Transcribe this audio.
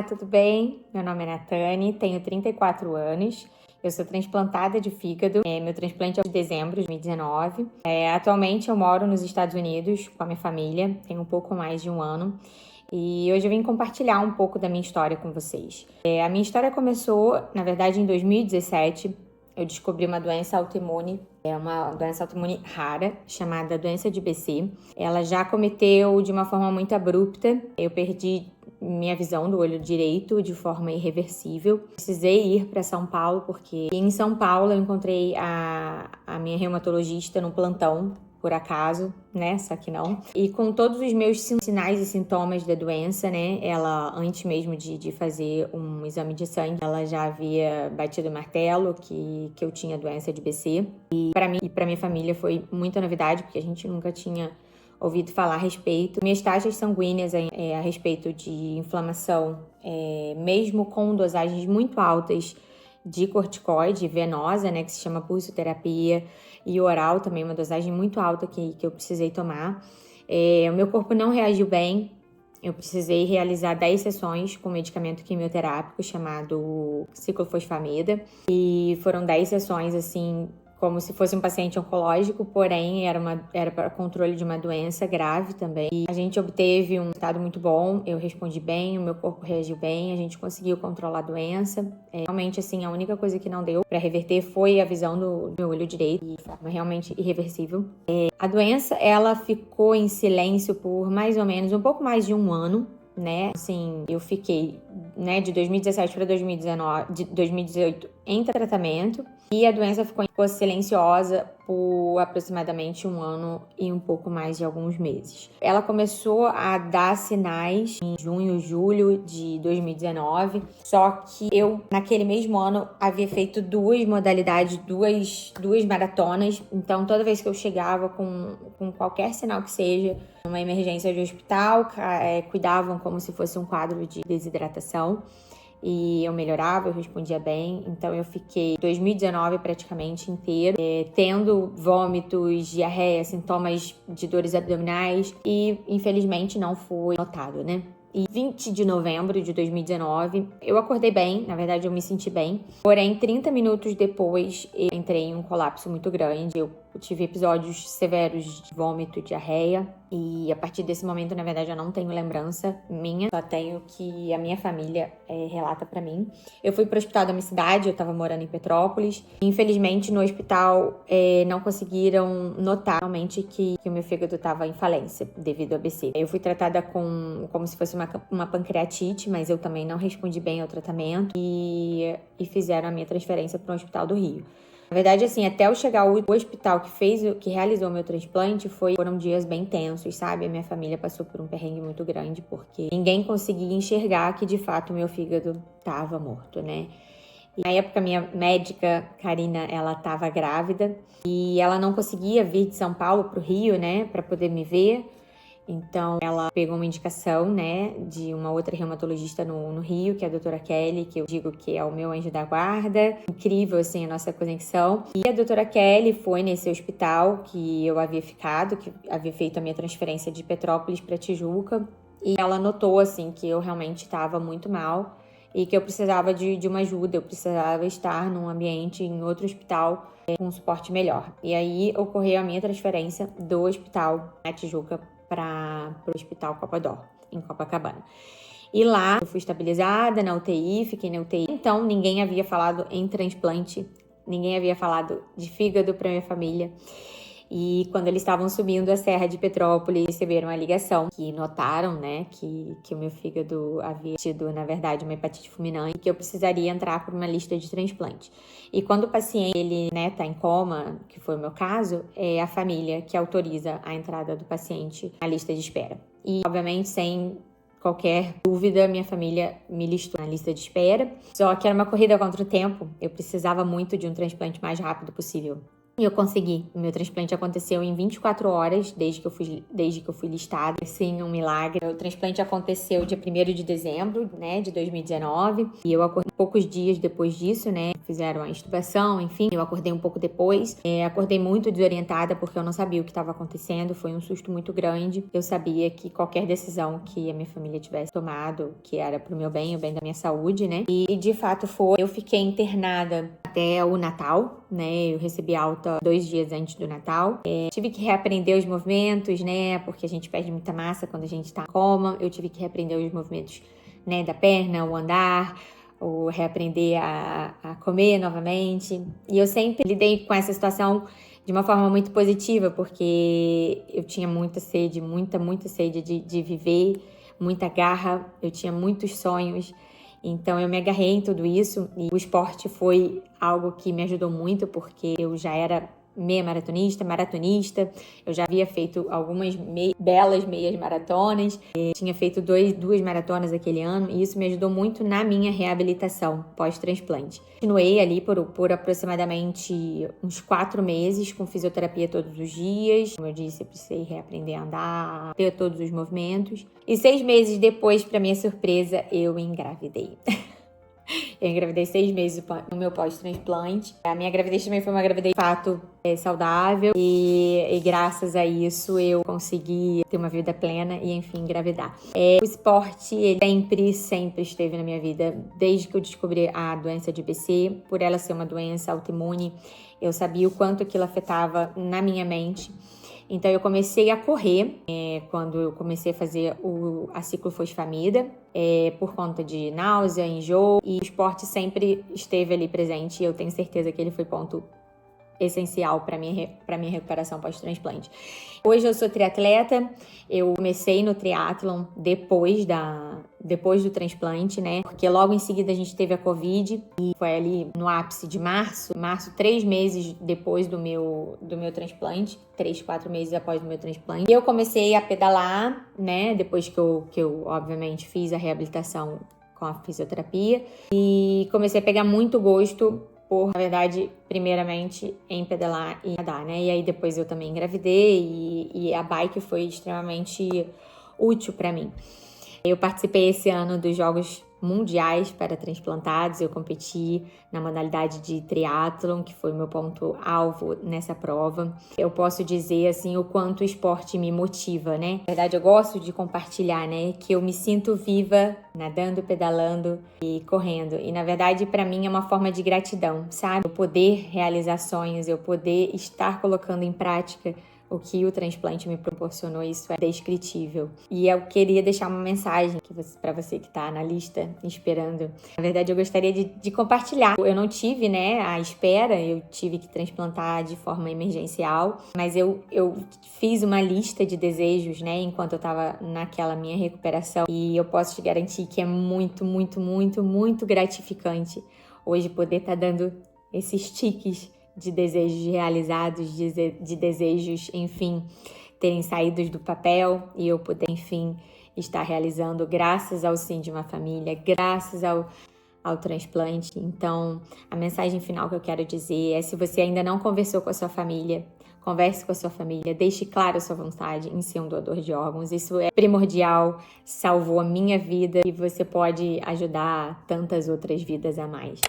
tudo bem? Meu nome é Natane, tenho 34 anos. Eu sou transplantada de fígado. Meu transplante é de dezembro de 2019. Atualmente eu moro nos Estados Unidos com a minha família, tenho um pouco mais de um ano. E hoje eu vim compartilhar um pouco da minha história com vocês. A minha história começou, na verdade, em 2017. Eu descobri uma doença autoimune, uma doença autoimune rara, chamada doença de BC. Ela já acometeu de uma forma muito abrupta. Eu perdi minha visão do olho direito de forma irreversível. Precisei ir para São Paulo, porque em São Paulo eu encontrei a minha reumatologista no plantão, por acaso, né? Só que não. E com todos os meus sinais e sintomas da doença, né? Ela, antes mesmo de fazer um exame de sangue, ela já havia batido o martelo que eu tinha doença de BC. E para mim e para minha família foi muita novidade, porque a gente nunca tinha ouvido falar a respeito. Minhas taxas sanguíneas a respeito de inflamação, mesmo com dosagens muito altas de corticoide venosa, né, que se chama pulsoterapia, e oral também, uma dosagem muito alta que eu precisei tomar. O meu corpo não reagiu bem. Eu precisei realizar 10 sessões com medicamento quimioterápico chamado ciclofosfamida. E foram 10 sessões, assim, como se fosse um paciente oncológico, porém era para controle de uma doença grave também. E a gente obteve um resultado muito bom, eu respondi bem, o meu corpo reagiu bem, a gente conseguiu controlar a doença. Realmente, assim, a única coisa que não deu para reverter foi a visão do meu olho direito, de forma realmente irreversível. A doença, ela ficou em silêncio por mais ou menos um pouco mais de um ano, né? Assim, eu fiquei, né, de 2017 para 2019, de 2018 em tratamento, e a doença ficou silenciosa por aproximadamente um ano e um pouco mais de alguns meses. Ela começou a dar sinais em junho, julho de 2019, só que eu, naquele mesmo ano, havia feito duas modalidades, duas maratonas, então toda vez que eu chegava com qualquer sinal que seja, uma emergência de hospital, cuidavam como se fosse um quadro de desidratação. E eu melhorava, eu respondia bem. Então eu fiquei 2019 praticamente inteiro, tendo vômitos, diarreia, sintomas de dores abdominais, e infelizmente não foi notado, né? E 20 de novembro de 2019, eu acordei bem, na verdade eu me senti bem. Porém, 30 minutos depois, eu entrei em um colapso muito grande. Eu tive episódios severos de vômito, diarreia. E a partir desse momento, na verdade, eu não tenho lembrança minha. Só tenho que a minha família relata pra mim. Eu fui pro hospital da minha cidade, eu tava morando em Petrópolis. Infelizmente, no hospital, não conseguiram notar realmente que o meu fígado tava em falência devido ao AVC. Eu fui tratada como se fosse uma pancreatite, mas eu também não respondi bem ao tratamento. E fizeram a minha transferência para um hospital do Rio. Na verdade, assim, até eu chegar ao hospital que realizou o meu transplante, foram dias bem tensos, sabe? A minha família passou por um perrengue muito grande, porque ninguém conseguia enxergar que, de fato, o meu fígado estava morto, né? E na época, minha médica, Karina, ela estava grávida e ela não conseguia vir de São Paulo para o Rio, né, para poder me ver. Então, ela pegou uma indicação, né, de uma outra reumatologista no Rio, que é a doutora Kelly, que eu digo que é o meu anjo da guarda. Incrível, assim, a nossa conexão. E a doutora Kelly foi nesse hospital que eu havia ficado, que havia feito a minha transferência de Petrópolis para Tijuca. E ela notou, assim, que eu realmente estava muito mal e que eu precisava de uma ajuda, eu precisava estar num ambiente, em outro hospital, com um suporte melhor. E aí, ocorreu a minha transferência do hospital na Tijuca para o Hospital Copa-Dor, em Copacabana. E lá eu fui estabilizada na UTI, fiquei na UTI. Então, ninguém havia falado em transplante, ninguém havia falado de fígado para minha família. E quando eles estavam subindo a Serra de Petrópolis, receberam a ligação que notaram, né, que o meu fígado havia tido, na verdade, uma hepatite fulminante, e que eu precisaria entrar por uma lista de transplante. E quando o paciente, ele, né, tá em coma, que foi o meu caso, é a família que autoriza a entrada do paciente na lista de espera. E, obviamente, sem qualquer dúvida, minha família me listou na lista de espera. Só que era uma corrida contra o tempo, eu precisava muito de um transplante mais rápido possível. E eu consegui. O meu transplante aconteceu em 24 horas, desde que eu fui listada. Sim, um milagre. O transplante aconteceu dia 1º de dezembro, né, de 2019. E eu acordei poucos dias depois disso, né? Fizeram a intubação, enfim. Eu acordei um pouco depois. Acordei muito desorientada, porque eu não sabia o que estava acontecendo. Foi um susto muito grande. Eu sabia que qualquer decisão que a minha família tivesse tomado, que era pro meu bem, o bem da minha saúde, né? E de fato foi. Eu fiquei internada até o Natal, né? Eu recebi alta 2 dias antes do Natal. Tive que reaprender os movimentos, né? Porque a gente perde muita massa quando a gente tá em coma. Eu tive que reaprender os movimentos, né? Da perna, o andar, ou reaprender a comer novamente. E eu sempre lidei com essa situação de uma forma muito positiva, porque eu tinha muita sede, muita sede de viver, muita garra, eu tinha muitos sonhos. Então eu me agarrei em tudo isso e o esporte foi algo que me ajudou muito, porque eu já era meia maratonista, eu já havia feito algumas belas meias maratonas, tinha feito 2 maratonas aquele ano e isso me ajudou muito na minha reabilitação pós-transplante. Continuei ali por aproximadamente uns 4 meses com fisioterapia todos os dias. Como eu disse, eu precisei reaprender a andar, ter todos os movimentos. E 6 meses depois, para minha surpresa, eu engravidei. Eu engravidei 6 meses no meu pós-transplante. A minha gravidez também foi uma gravidez de fato saudável e graças a isso eu consegui ter uma vida plena e enfim engravidar. O esporte ele sempre esteve na minha vida desde que eu descobri a doença de BC. Por ela ser uma doença autoimune, eu sabia o quanto aquilo afetava na minha mente. Então eu comecei a correr quando eu comecei a fazer a ciclofosfamida, por conta de náusea, enjoo, e o esporte sempre esteve ali presente e eu tenho certeza que ele foi ponto essencial para minha recuperação pós-transplante. Hoje eu sou triatleta, eu comecei no triatlon depois do transplante, né? Porque logo em seguida a gente teve a Covid e foi ali no ápice de março, 3 meses depois do meu transplante, 3, 4 meses após o meu transplante. E eu comecei a pedalar, né? Depois que eu obviamente fiz a reabilitação com a fisioterapia e comecei a pegar muito gosto na verdade, primeiramente em pedalar e nadar, né? E aí depois eu também engravidei e a bike foi extremamente útil para mim. Eu participei esse ano dos Jogos Mundiais para Transplantados, eu competi na modalidade de triatlon, que foi o meu ponto-alvo nessa prova. Eu posso dizer, assim, o quanto o esporte me motiva, né? Na verdade, eu gosto de compartilhar, né? Que eu me sinto viva nadando, pedalando e correndo. E, na verdade, para mim é uma forma de gratidão, sabe? Eu poder realizar sonhos, eu poder estar colocando em prática o que o transplante me proporcionou, isso é descritível. E eu queria deixar uma mensagem para você que está na lista esperando. Na verdade, eu gostaria de compartilhar. Eu não tive, né, a espera, eu tive que transplantar de forma emergencial, mas eu fiz uma lista de desejos, né, enquanto eu estava naquela minha recuperação. E eu posso te garantir que é muito, muito, muito, muito gratificante hoje poder estar dando esses tiques de desejos realizados, de desejos, enfim, terem saído do papel e eu poder, enfim, estar realizando graças ao sim de uma família, graças ao transplante. Então, a mensagem final que eu quero dizer é: se você ainda não conversou com a sua família, converse com a sua família, deixe claro a sua vontade em ser um doador de órgãos. Isso é primordial, salvou a minha vida e você pode ajudar tantas outras vidas a mais.